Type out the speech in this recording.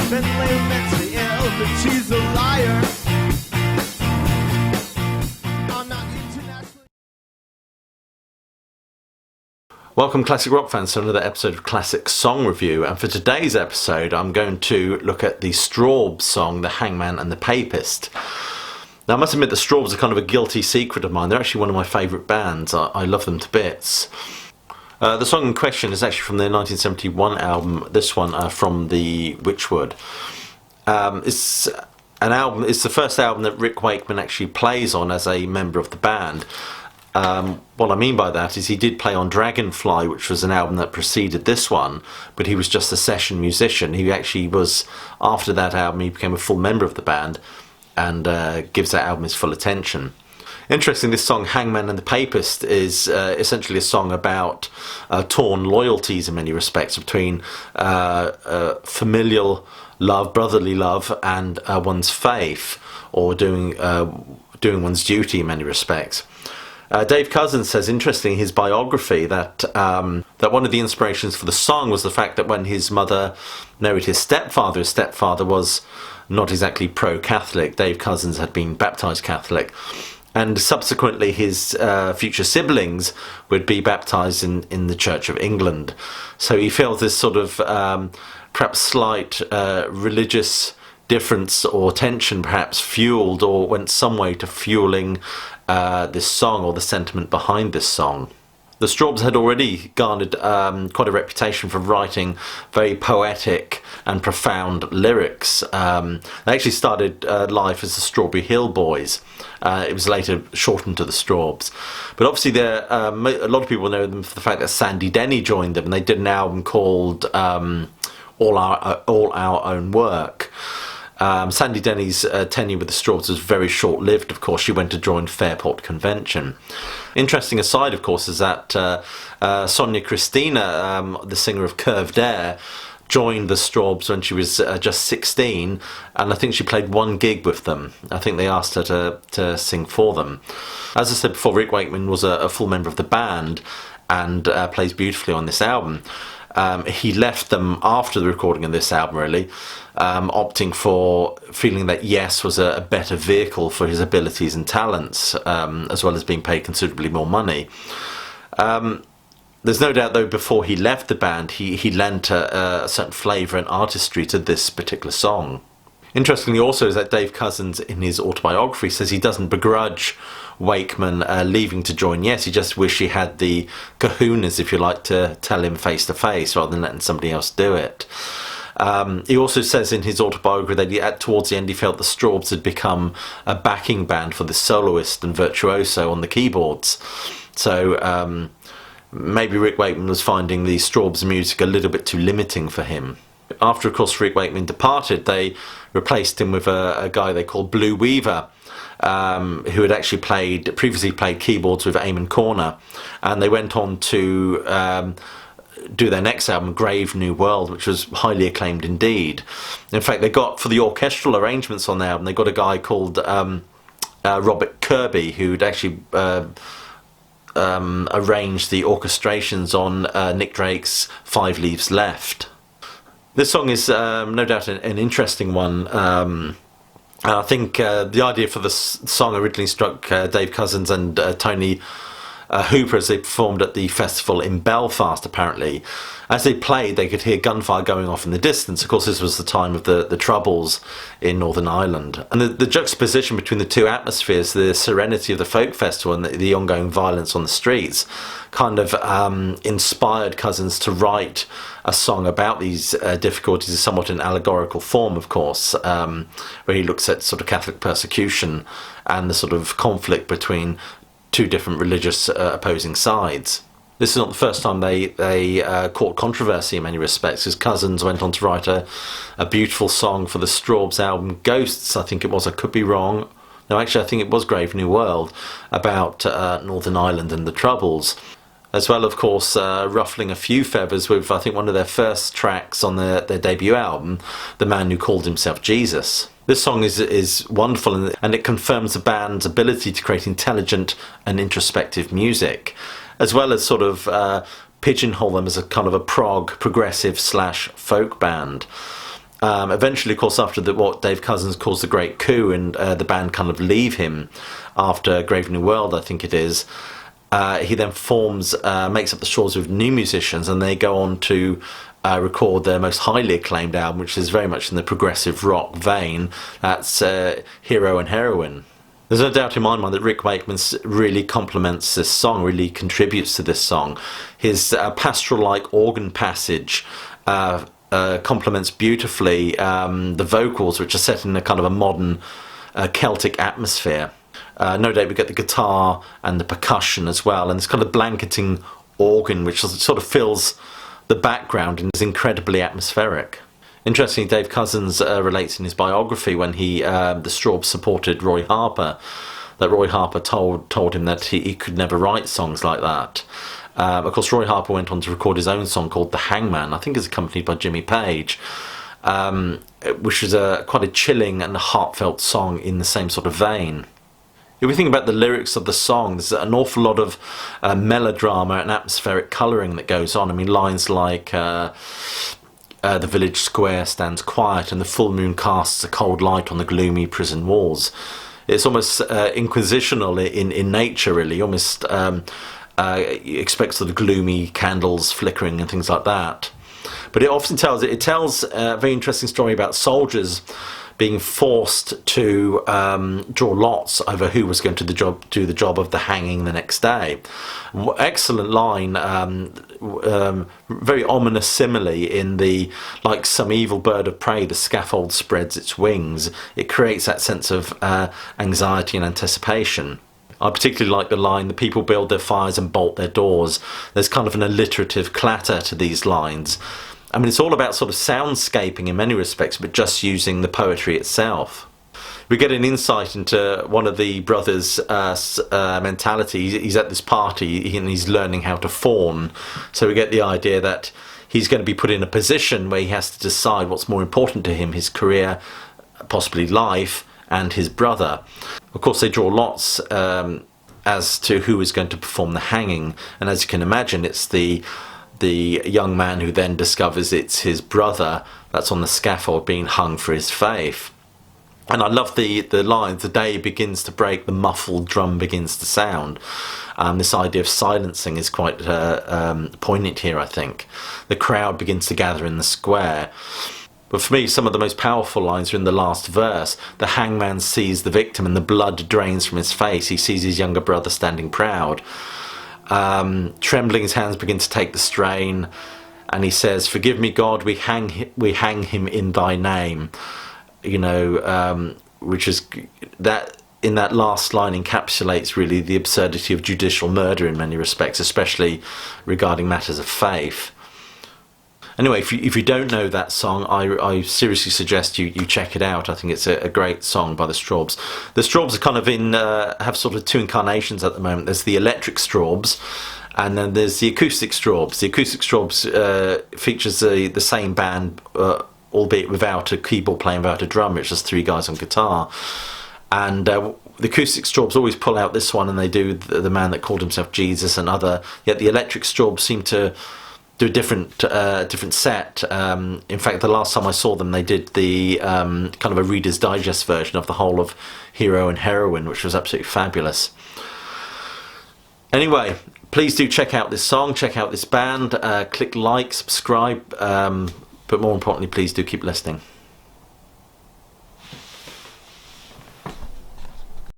mentally and mentally ill, but she's a liar. I'm not internationally. Welcome classic rock fans to another episode of Classic Song Review, and for today's episode I'm going to look at the Strawbs song, The Hangman and the Papist. Now I must admit the Strawbs are kind of a guilty secret of mine. They're actually one of my favourite bands. I love them to bits. The song in question is actually from their 1971 album, this one from the Witchwood. It's the first album that Rick Wakeman actually plays on as a member of the band. What I mean by that is he did play on Dragonfly, which was an album that preceded this one, but he was just a session musician. He actually was, after that album, he became a full member of the band and gives that album his full attention. Interesting, this song, Hangman and the Papist, is essentially a song about torn loyalties in many respects between familial love, brotherly love, and one's faith, or doing one's duty in many respects. Dave Cousins says, interestingly, in his biography, that one of the inspirations for the song was the fact that when his mother married his stepfather was not exactly pro-Catholic. Dave Cousins had been baptised Catholic, and subsequently his future siblings would be baptised in the Church of England. So he felt this sort of perhaps slight religious difference or tension perhaps fueled or went some way to fueling this song, or the sentiment behind this song. The Strawbs had already garnered quite a reputation for writing very poetic and profound lyrics. They actually started life as the Strawberry Hill Boys. It was later shortened to the Strawbs. But obviously a lot of people know them for the fact that Sandy Denny joined them, and they did an album called All Our Own Work. Sandy Denny's tenure with the Strawbs was very short-lived, of course. She went to join Fairport Convention. Interesting aside, of course, is that Sonia Christina, the singer of Curved Air, joined the Strawbs when she was just 16, and I think she played one gig with them. I think they asked her to sing for them. As I said before, Rick Wakeman was a full member of the band and plays beautifully on this album. He left them after the recording of this album, really, opting for feeling that Yes was a better vehicle for his abilities and talents, as well as being paid considerably more money. There's no doubt, though, before he left the band, he lent a certain flavour and artistry to this particular song. Interestingly also is that Dave Cousins, in his autobiography, says he doesn't begrudge Wakeman leaving to join Yes. He just wished he had the kahunas, if you like, to tell him face to face rather than letting somebody else do it. He also says in his autobiography that towards the end he felt the Strawbs had become a backing band for the soloist and virtuoso on the keyboards. So maybe Rick Wakeman was finding the Strawbs' music a little bit too limiting for him. After, of course, Rick Wakeman departed, they replaced him with a guy they called Blue Weaver, who had actually previously played keyboards with Eamon Corner, and they went on to do their next album, Grave New World, which was highly acclaimed indeed. In fact, they got, for the orchestral arrangements on the album, they got a guy called Robert Kirby, who'd actually arranged the orchestrations on Nick Drake's Five Leaves Left. This song is no doubt an interesting one. I think the idea for the song originally struck Dave Cousins and Tony Hooper as they performed at the festival in Belfast, apparently. As they played, they could hear gunfire going off in the distance. Of course, this was the time of the Troubles in Northern Ireland. And the juxtaposition between the two atmospheres, the serenity of the folk festival and the ongoing violence on the streets, kind of inspired Cousins to write a song about these difficulties in somewhat an allegorical form, of course, where he looks at sort of Catholic persecution and the sort of conflict between two different religious opposing sides. This is not the first time they caught controversy in many respects, because Cousins went on to write a beautiful song for the Strawbs album Ghosts, I think it was. I could be wrong. No, actually, I think it was Grave New World, about Northern Ireland and the Troubles. As well, of course, ruffling a few feathers with, I think, one of their first tracks on their debut album, The Man Who Called Himself Jesus. This song is wonderful, and it confirms the band's ability to create intelligent and introspective music, as well as sort of pigeonhole them as a kind of a progressive / folk band. Eventually, of course, after what Dave Cousins calls the Great Coup, and the band kind of leave him after Grave New World, I think it is, he then makes up the Strawbs with new musicians, and they go on to record their most highly acclaimed album, which is very much in the progressive rock vein. That's Hero and Heroine. There's no doubt in my mind that Rick Wakeman really complements this song, really contributes to this song. His pastoral-like organ passage complements beautifully the vocals, which are set in a kind of a modern Celtic atmosphere. No doubt we get the guitar and the percussion as well, and this kind of blanketing organ which sort of fills the background and is incredibly atmospheric. Interestingly, Dave Cousins relates in his biography when the Strawbs supported Roy Harper, that Roy Harper told him that he could never write songs like that. Of course, Roy Harper went on to record his own song called The Hangman, I think is accompanied by Jimmy Page, which is quite a chilling and heartfelt song in the same sort of vein. If we think about the lyrics of the song, there's an awful lot of melodrama and atmospheric colouring that goes on. I mean, lines like the village square stands quiet and the full moon casts a cold light on the gloomy prison walls. It's almost inquisitional in nature, really. Almost you expect sort of gloomy candles flickering and things like that. But it often tells a very interesting story about soldiers being forced to draw lots over who was going to do the job of the hanging the next day. Excellent line, very ominous simile in the, like some evil bird of prey, the scaffold spreads its wings. It creates that sense of anxiety and anticipation. I particularly like the line, the people build their fires and bolt their doors. There's kind of an alliterative clatter to these lines. I mean, it's all about sort of soundscaping in many respects, but just using the poetry itself. We get an insight into one of the brothers' mentality. He's at this party and he's learning how to fawn. So we get the idea that he's going to be put in a position where he has to decide what's more important to him, his career, possibly life, and his brother. Of course, they draw lots as to who is going to perform the hanging. And as you can imagine, it's the young man who then discovers it's his brother that's on the scaffold being hung for his faith. And I love the line, the day begins to break, the muffled drum begins to sound. This idea of silencing is quite poignant here, I think. The crowd begins to gather in the square. But for me, some of the most powerful lines are in the last verse. The hangman sees the victim and the blood drains from his face. He sees his younger brother standing proud. Trembling, his hands begin to take the strain, and he says, "Forgive me, God, we hang him in thy name." You know, which is that in that last line encapsulates really the absurdity of judicial murder in many respects, especially regarding matters of faith. Anyway, if you don't know that song, I seriously suggest you check it out. I think it's a great song by the Strawbs. The Strawbs are kind of have sort of two incarnations at the moment. There's the electric Strawbs, and then there's the acoustic Strawbs. The acoustic Strawbs features the same band, albeit without a keyboard playing, without a drum. It's just three guys on guitar. And the acoustic Strawbs always pull out this one, and they do the Man That Called Himself Jesus and other. Yet the electric Strawbs seem to do a different set. In fact, the last time I saw them, they did the kind of a Reader's Digest version of the whole of Hero and Heroine, which was absolutely fabulous. Anyway, please do check out this song, check out this band, click like, subscribe, but more importantly, please do keep listening.